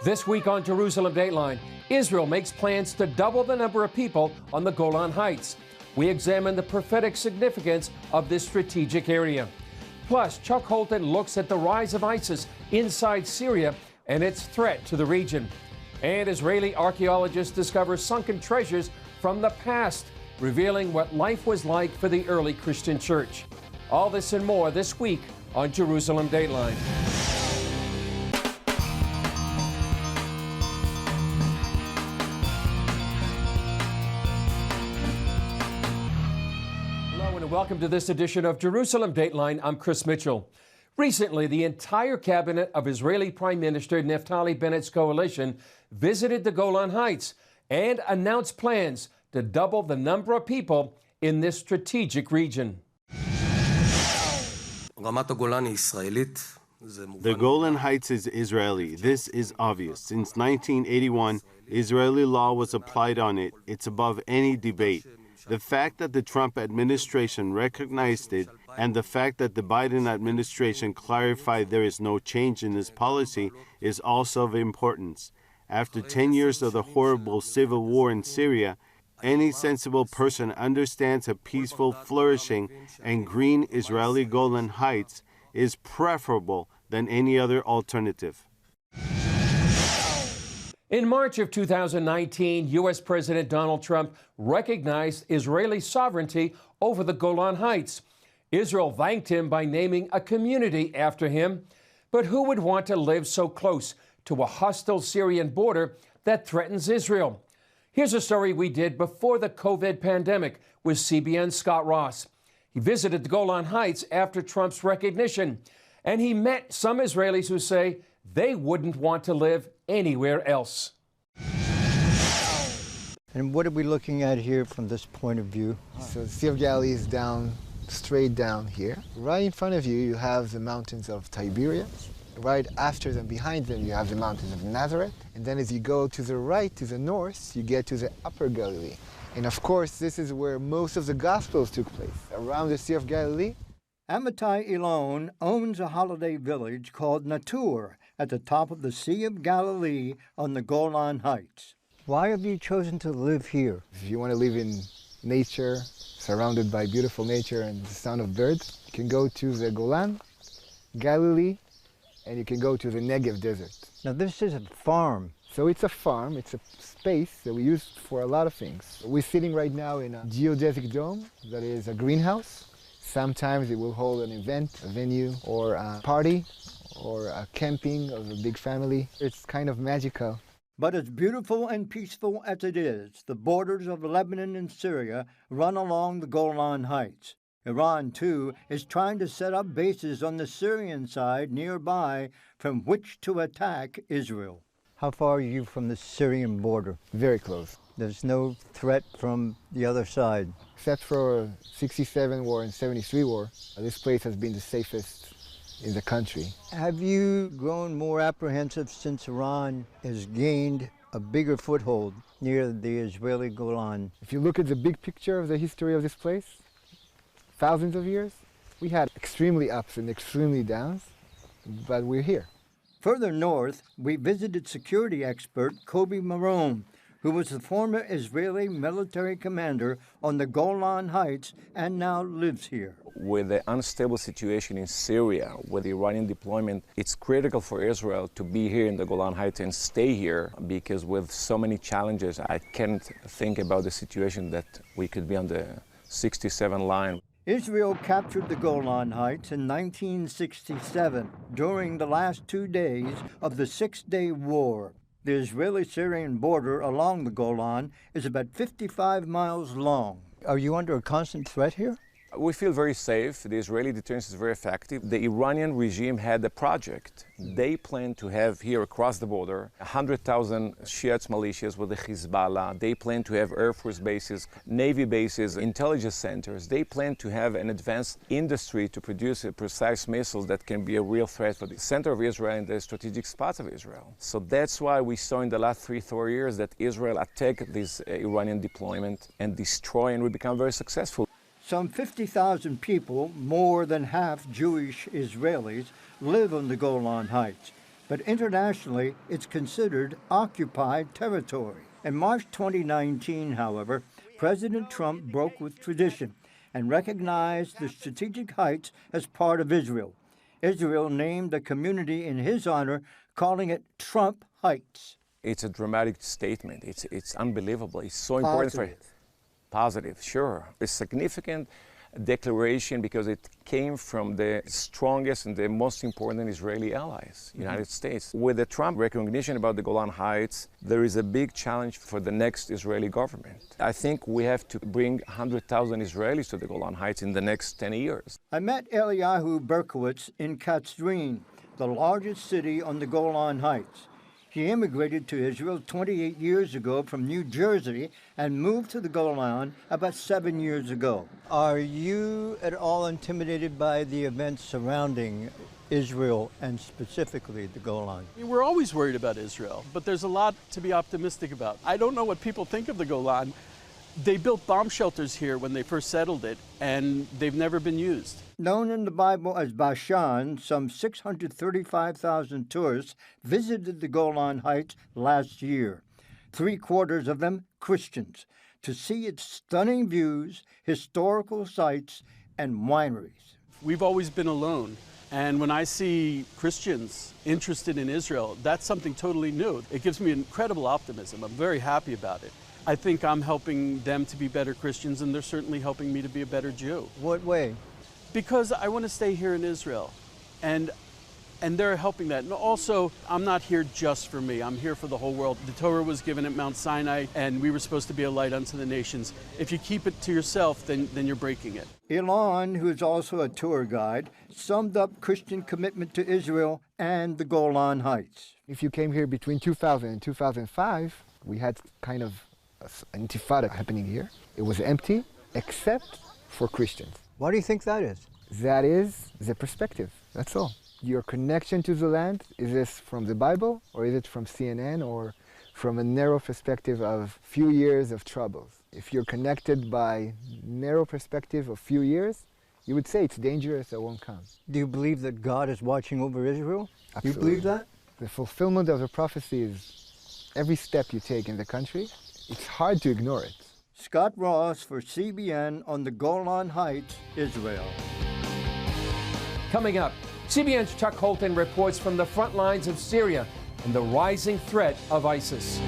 This week on Jerusalem Dateline, Israel makes plans to double the number of people on the Golan Heights. We examine the prophetic significance of this strategic area. Plus, Chuck Holton looks at the rise of ISIS inside Syria and its threat to the region. And Israeli archaeologists discover sunken treasures from the past, revealing what life was like for the early Christian church. All this and more this week on Jerusalem Dateline. Hello and welcome to this edition of Jerusalem Dateline. I'm Chris Mitchell. Recently, the entire cabinet of Israeli Prime Minister Naftali Bennett's coalition visited the Golan Heights and announced plans to double the number of people in this strategic region. The Golan Heights is Israeli. This is obvious. Since 1981, Israeli law was applied on it. It's above any debate. The fact that the Trump administration recognized it and the fact that the Biden administration clarified there is no change in this policy is also of importance. After 10 years of the horrible civil war in Syria, any sensible person understands a peaceful, flourishing, and green Israeli Golan Heights is preferable than any other alternative. In March of 2019, U.S. President Donald Trump recognized Israeli sovereignty over the Golan Heights. Israel thanked him by naming a community after him. But who would want to live so close to a hostile Syrian border that threatens Israel? Here's a story we did before the COVID pandemic with CBN's Scott Ross. He visited the Golan Heights after Trump's recognition, and he met some Israelis who say they wouldn't want to live anywhere else. And what are we looking at here from this point of view? So the Sea of Galilee is down, straight down here. Right in front of you, you have the mountains of Tiberias. Right after them, behind them, you have the mountains of Nazareth. And then as you go to the right, to the north, you get to the Upper Galilee. And of course, this is where most of the Gospels took place, around the Sea of Galilee. Amitai Elon owns a holiday village called Natur at the top of the Sea of Galilee on the Golan Heights. Why have you chosen to live here? If you want to live in nature, surrounded by beautiful nature and the sound of birds, you can go to the Golan, Galilee, and you can go to the Negev desert. Now this is a farm. So it's a farm, it's a space that we use for a lot of things. We're sitting right now in a geodesic dome that is a greenhouse. Sometimes it will hold an event, a venue, or a party, or a camping of a big family. It's kind of magical. But as beautiful and peaceful as it is, the borders of Lebanon and Syria run along the Golan Heights. Iran, too, is trying to set up bases on the Syrian side nearby from which to attack Israel. How far are you from the Syrian border? Very close. There's no threat from the other side? Except for 67 war and 73 war, this place has been the safest in the country. Have you grown more apprehensive since Iran has gained a bigger foothold near the Israeli Golan? If you look at the big picture of the history of this place, thousands of years, we had extremely ups and extremely downs, but we're here. Further north, we visited security expert Kobi Maron, who was the former Israeli military commander on the Golan Heights and now lives here. With the unstable situation in Syria, with the Iranian deployment, it's critical for Israel to be here in the Golan Heights and stay here, because with so many challenges, I can't think about the situation that we could be on the 67 line. Israel captured the Golan Heights in 1967 during the last 2 days of the Six-Day War. The Israeli-Syrian border along the Golan is about 55 miles long. Are you under a constant threat here? We feel very safe. The Israeli deterrence is very effective. The Iranian regime had a project. They plan to have here across the border 100,000 Shiite militias with the Hezbollah. They plan to have Air Force bases, Navy bases, intelligence centers. They plan to have an advanced industry to produce precise missiles that can be a real threat for the center of Israel and the strategic spots of Israel. So that's why we saw in the last 3-4 years that Israel attacked this Iranian deployment and destroy, and we become very successful. Some 50,000 people, more than half Jewish Israelis, live on the Golan Heights. but internationally it's considered occupied territory. In March 2019, however, President Trump broke with tradition and recognized the strategic heights as part of Israel. Israel named a community in his honor, calling it Trump Heights. It's a dramatic statement. It's unbelievable. It's so important for positive, sure. It's significant declaration because it came from the strongest and the most important Israeli allies, United States. With the Trump recognition about the Golan Heights, there is a big challenge for the next Israeli government. I think we have to bring 100,000 Israelis to the Golan Heights in the next 10 years. I met Eliyahu Berkowitz in Katzrin, the largest city on the Golan Heights. He immigrated to Israel 28 years ago from New Jersey and moved to the Golan about 7 years ago. Are you at all intimidated by the events surrounding Israel and specifically the Golan? We're always worried about Israel, but there's a lot to be optimistic about. I don't know what people think of the Golan. They built bomb shelters here when they first settled it, and they've never been used. Known in the Bible as Bashan, some 635,000 tourists visited the Golan Heights last year, 3/4 of them Christians, to see its stunning views, historical sites, and wineries. We've always been alone, and when I see Christians interested in Israel, that's something totally new. It gives me incredible optimism. I'm very happy about it. I think I'm helping them to be better Christians, and they're certainly helping me to be a better Jew. What way? Because I want to stay here in Israel, and they're helping that. And also, I'm not here just for me. I'm here for the whole world. The Torah was given at Mount Sinai, and we were supposed to be a light unto the nations. If you keep it to yourself, then you're breaking it. Ilan, who is also a tour guide, summed up Christian commitment to Israel and the Golan Heights. If you came here between 2000 and 2005, we had kind of an intifada happening here. It was empty, except for Christians. Why do you think that is? That is the perspective, that's all. Your connection to the land, is this from the Bible, or is it from CNN, or from a narrow perspective of few years of troubles? If you're connected by narrow perspective of few years, you would say it's dangerous, I won't come. Do you believe that God is watching over Israel? Absolutely. You believe that? The fulfillment of the prophecy is every step you take in the country. It's hard to ignore it. Scott Ross for CBN on the Golan Heights, Israel. Coming up, CBN's Chuck Holton reports from the front lines of Syria and the rising threat of ISIS.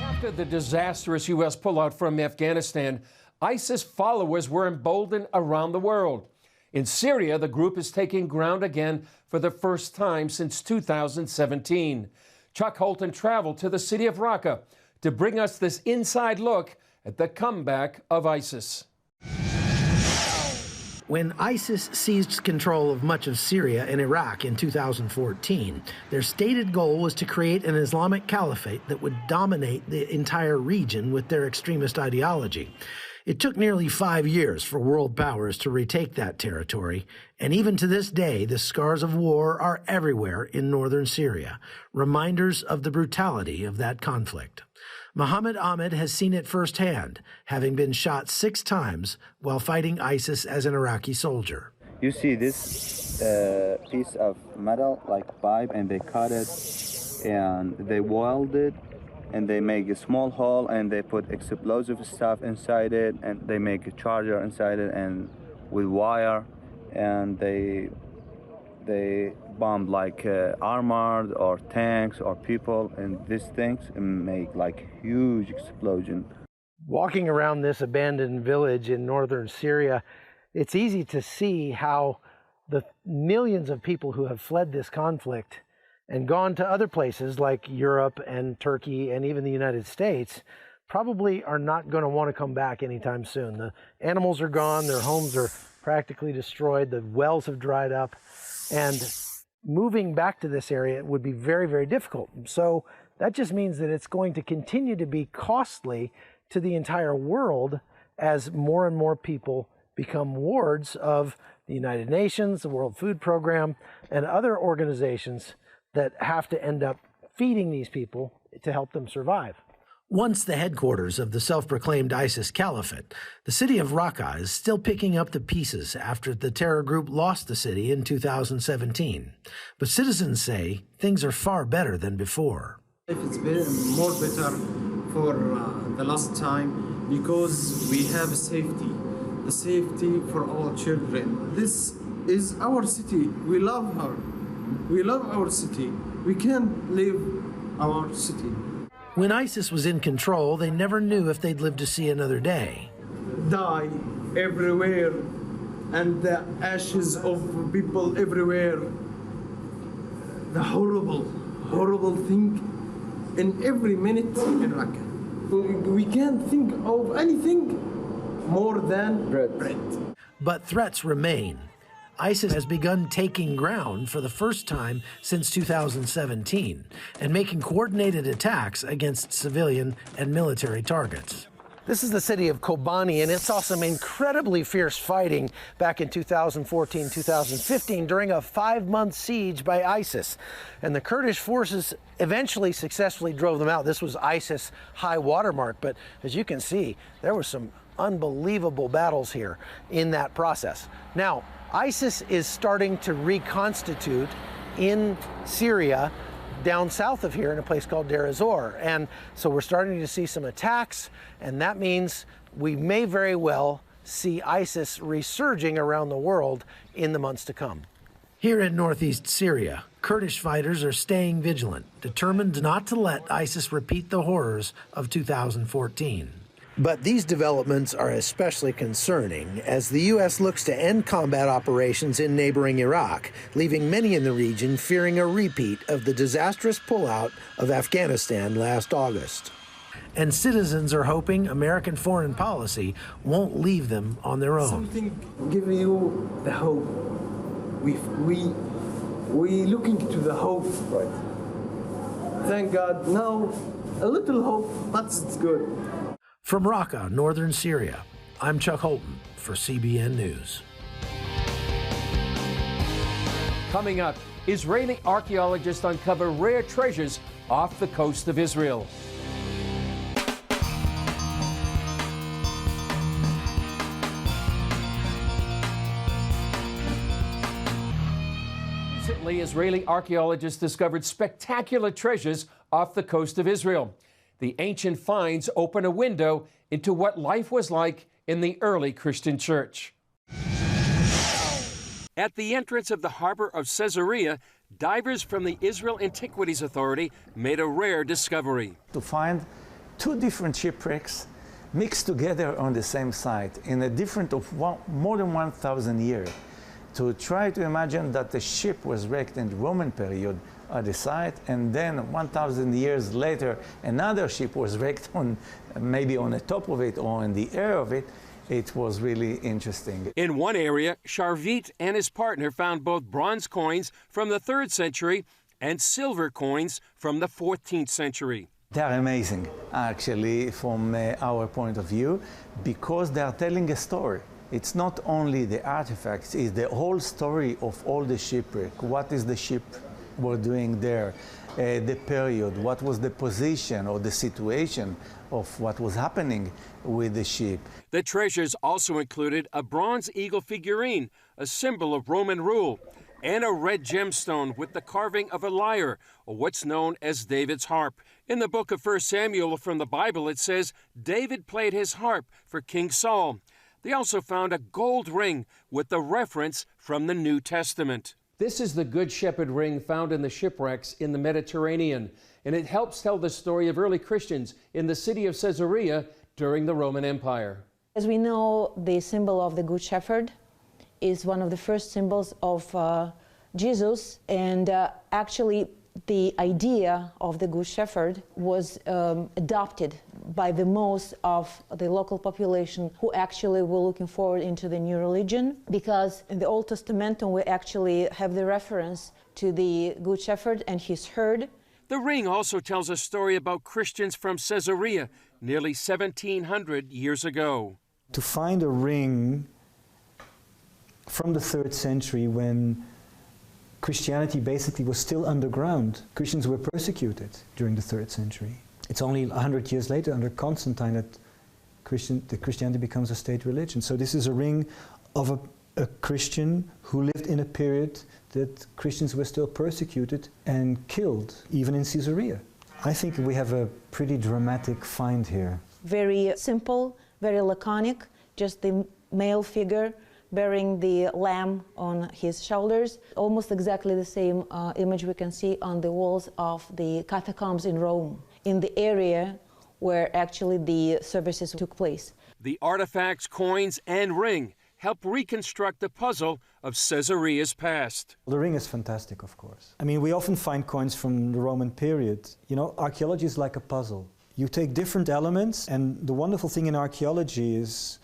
After the disastrous U.S. pullout from Afghanistan, ISIS followers were emboldened around the world. In Syria, the group is taking ground again for the first time since 2017. Chuck Holton traveled to the city of Raqqa to bring us this inside look at the comeback of ISIS. When ISIS seized control of much of Syria and Iraq in 2014, their stated goal was to create an Islamic caliphate that would dominate the entire region with their extremist ideology. It took nearly 5 years for world powers to retake that territory, and even to this day, the scars of war are everywhere in northern Syria, reminders of the brutality of that conflict. Mohammed Ahmed has seen it firsthand, having been shot 6 times while fighting ISIS as an Iraqi soldier. You see this piece of metal, like pipe, and they cut it, and they weld it, and they make a small hole, and they put explosive stuff inside it, and they make a charger inside it, and with wire, and they bomb like armored or tanks or people, and these things make like huge explosion. Walking around this abandoned village in northern Syria, it's easy to see how the millions of people who have fled this conflict and gone to other places like Europe and Turkey and even the United States probably are not going to want to come back anytime soon. The animals are gone, their homes are practically destroyed, the wells have dried up, and moving back to this area would be very, very difficult. So that just means that it's going to continue to be costly to the entire world as more and more people become wards of the United Nations, the World Food Program, and other organizations that have to end up feeding these people to help them survive. Once the headquarters of the self-proclaimed ISIS caliphate, the city of Raqqa is still picking up the pieces after the terror group lost the city in 2017. But citizens say things are far better than before. It's been more better for the last time because we have safety, the safety for our children. This is our city. We love her. We love our city. We can't leave our city. When ISIS was in control, they never knew if they'd live to see another day. Die everywhere, and the ashes of people everywhere. The horrible, horrible thing in every minute in Raqqa. We can't think of anything more than bread. But threats remain. ISIS has begun taking ground for the first time since 2017 and making coordinated attacks against civilian and military targets. This is the city of Kobani, and it saw some incredibly fierce fighting back in 2014, 2015 during a 5-month siege by ISIS. And the Kurdish forces eventually successfully drove them out. This was ISIS high watermark, but as you can see, there were some unbelievable battles here in that process. Now, ISIS is starting to reconstitute in Syria down south of here in a place called Deir ez-Zor. And so we're starting to see some attacks, and that means we may very well see ISIS resurging around the world in the months to come. Here in northeast Syria, Kurdish fighters are staying vigilant, determined not to let ISIS repeat the horrors of 2014. But these developments are especially concerning as the U.S. looks to end combat operations in neighboring Iraq, leaving many in the region fearing a repeat of the disastrous pullout of Afghanistan last August. And citizens are hoping American foreign policy won't leave them on their own. Something give you the hope. We looking to the hope. Right. Thank God. Now, a little hope, but it's good. From Raqqa, northern Syria, I'm Chuck Holton for CBN News. Coming up, Israeli archaeologists uncover rare treasures off the coast of Israel. Recently, Israeli archaeologists discovered spectacular treasures off the coast of Israel. The ancient finds open a window into what life was like in the early Christian church. At the entrance of the harbor of Caesarea, divers from the Israel Antiquities Authority made a rare discovery. To find two different shipwrecks mixed together on the same site in a difference of more than 1,000 years. To try to imagine that the ship was wrecked in the Roman period at the site, and then 1,000 years later, another ship was wrecked on maybe on the top of it or in the air of it. It was really interesting. In one area, Sharvit and his partner found both bronze coins from the 3rd century and silver coins from the 14th century. They're amazing, actually, from our point of view, because they are telling a story. It's not only the artifacts, it's the whole story of all the shipwreck. What is the ship were doing there, the period, what was the position or the situation of what was happening with the ship. The treasures also included a bronze eagle figurine, a symbol of Roman rule, and a red gemstone with the carving of a lyre, or what's known as David's harp. In the book of 1 Samuel from the Bible, it says David played his harp for King Saul. They also found a gold ring with the reference from the New Testament. This is the Good Shepherd ring found in the shipwrecks in the Mediterranean, and it helps tell the story of early Christians in the city of Caesarea during the Roman Empire. As we know, the symbol of the Good Shepherd is one of the first symbols of Jesus, and actually the idea of the Good Shepherd was adopted by the most of the local population who actually were looking forward into the new religion, because in the Old Testament we actually have the reference to the Good Shepherd and his herd. The ring also tells a story about Christians from Caesarea nearly 1,700 years ago. To find a ring from the 3rd century when Christianity basically was still underground. Christians were persecuted during the 3rd century. It's only 100 years later, under Constantine, that Christianity becomes a state religion. So this is a ring of a Christian who lived in a period that Christians were still persecuted and killed, even in Caesarea. I think we have a pretty dramatic find here. Very simple, very laconic, just the male figure bearing the lamb on his shoulders. Almost exactly the same image we can see on the walls of the catacombs in Rome, in the area where actually the services took place. The artifacts, coins, and ring help reconstruct the puzzle of Caesarea's past. The ring is fantastic, of course. I mean, we often find coins from the Roman period. You know, archaeology is like a puzzle. You take different elements, and the wonderful thing in archaeology is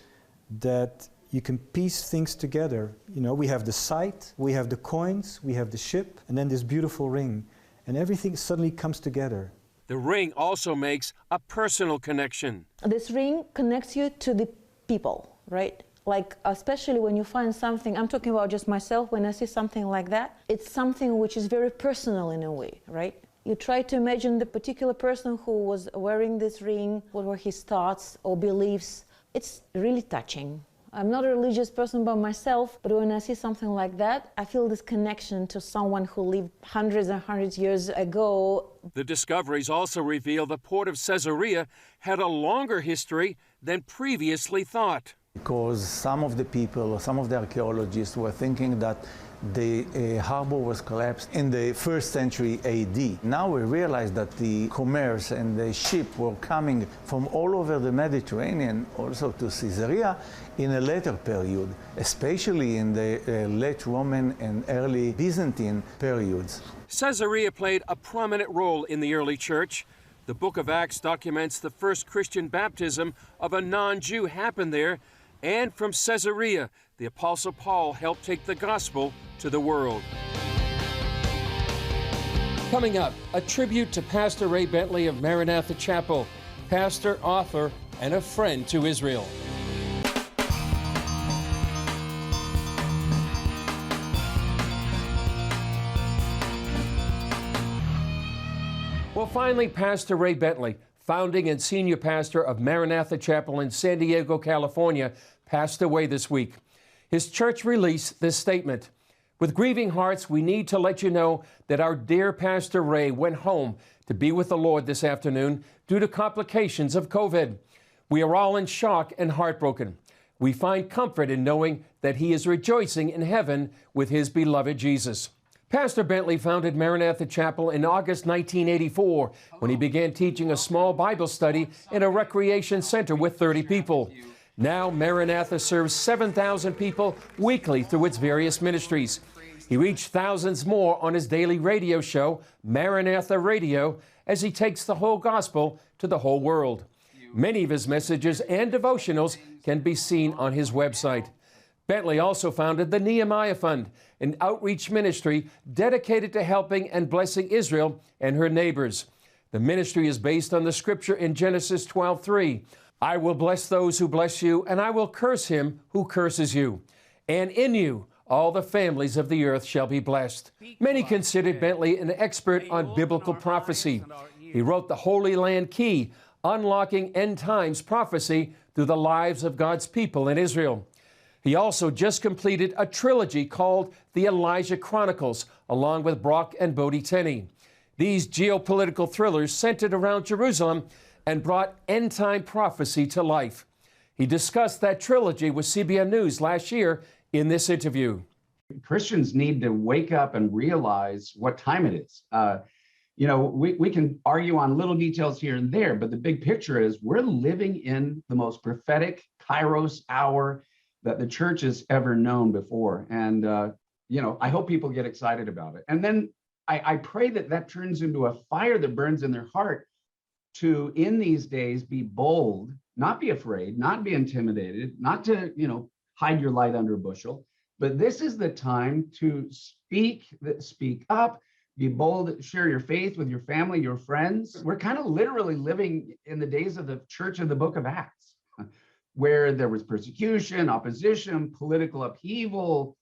that you can piece things together. You know, we have the site, we have the coins, we have the ship, and then this beautiful ring. And everything suddenly comes together. The ring also makes a personal connection. This ring connects you to the people, right? Like, especially when you find something, I'm talking about just myself, when I see something like that, it's something which is very personal in a way, right? You try to imagine the particular person who was wearing this ring, what were his thoughts or beliefs. It's really touching. I'm not a religious person by myself, but when I see something like that, I feel this connection to someone who lived hundreds and hundreds of years ago. The discoveries also reveal the port of Caesarea had a longer history than previously thought. Because some of the people, or some of the archaeologists were thinking that the harbor was collapsed in the 1st century AD. Now we realize that the commerce and the ship were coming from all over the Mediterranean, also to Caesarea, in a later period, especially in the late Roman and early Byzantine periods. Caesarea played a prominent role in the early church. The book of Acts documents the first Christian baptism of a non-Jew happened there, and from Caesarea, the Apostle Paul helped take the gospel to the world. Coming up, a tribute to Pastor Ray Bentley of Maranatha Chapel, pastor, author, and a friend to Israel. Well, finally, Pastor Ray Bentley, founding and senior pastor of Maranatha Chapel in San Diego, California, passed away this week. His church released this statement: "With grieving hearts, we need to let you know that our dear Pastor Ray went home to be with the Lord this afternoon due to complications of COVID. We are all in shock and heartbroken. We find comfort in knowing that he is rejoicing in heaven with his beloved Jesus." Pastor Bentley founded Maranatha Chapel in August 1984 when he began teaching a small Bible study in a recreation center with 30 people. Now, Maranatha serves 7,000 people weekly through its various ministries. He reached thousands more on his daily radio show, Maranatha Radio, as he takes the whole gospel to the whole world. Many of his messages and devotionals can be seen on his website. Bentley also founded the Nehemiah Fund, an outreach ministry dedicated to helping and blessing Israel and her neighbors. The ministry is based on the scripture in Genesis 12:3. "I will bless those who bless you, and I will curse him who curses you. And in you all the families of the earth shall be blessed." Many considered Bentley an expert on biblical prophecy. He wrote the Holy Land Key, unlocking end times prophecy through the lives of God's people in Israel. He also just completed a trilogy called The Elijah Chronicles, along with Brock and Bodie Tenney. These geopolitical thrillers centered around Jerusalem and brought end-time prophecy to life. He discussed that trilogy with CBN News last year in this interview. Christians need to wake up and realize what time it is. You know, we can argue on little details here and there, but the big picture is we're living in the most prophetic Kairos hour that the church has ever known before. And, you know, I hope people get excited about it. And then I pray that that turns into a fire that burns in their heart to, in these days, be bold, not be afraid, not be intimidated, not to, you know, hide your light under a bushel. But this is the time to speak up, be bold, share your faith with your family, your friends. We're kind of literally living in the days of the church of the book of Acts, where there was persecution, opposition, political upheaval,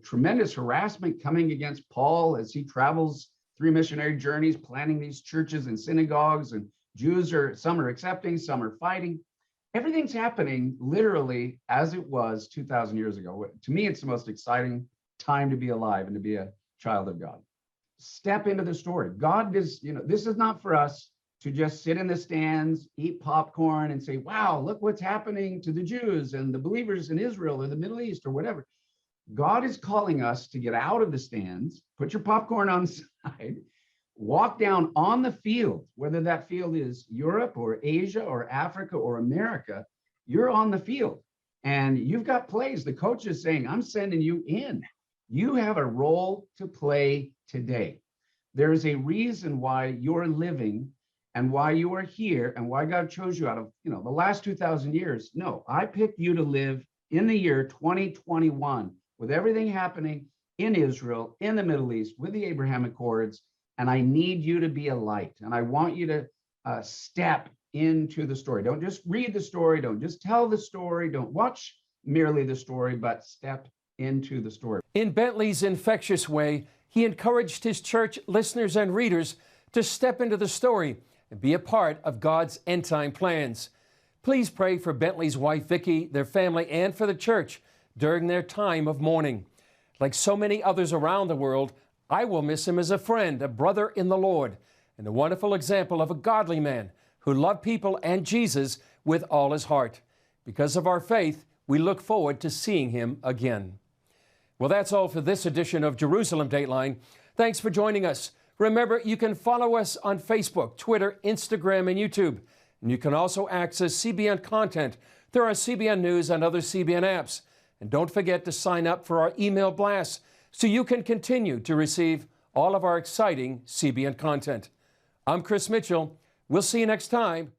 tremendous harassment coming against Paul as he travels 3 missionary journeys, planting these churches and synagogues and some are accepting, some are fighting. Everything's happening literally as it was 2,000 years ago. To me, it's the most exciting time to be alive and to be a child of God. Step into the story. God is, this is not for us to just sit in the stands, eat popcorn, and say, wow, look what's happening to the Jews and the believers in Israel or the Middle East or whatever. God is calling us to get out of the stands, put your popcorn on the side, walk down on the field, whether that field is Europe or Asia or Africa or America, you're on the field and you've got plays. The coach is saying, I'm sending you in. You have a role to play today. There is a reason why you're living and why you are here and why God chose you out of, the last 2,000 years. No, I picked you to live in the year 2021 with everything happening in Israel, in the Middle East, with the Abraham Accords. And I need you to be a light. And I want you to step into the story. Don't just read the story. Don't just tell the story. Don't watch merely the story, but step into the story. In Bentley's infectious way, he encouraged his church listeners and readers to step into the story and be a part of God's end-time plans. Please pray for Bentley's wife, Vicki, their family, and for the church during their time of mourning. Like so many others around the world, I will miss him as a friend, a brother in the Lord, and a wonderful example of a godly man who loved people and Jesus with all his heart. Because of our faith, we look forward to seeing him again. Well, that's all for this edition of Jerusalem Dateline. Thanks for joining us. Remember, you can follow us on Facebook, Twitter, Instagram, and YouTube. And you can also access CBN content through our CBN News and other CBN apps. And don't forget to sign up for our email blasts so you can continue to receive all of our exciting CBN content. I'm Chris Mitchell. We'll see you next time.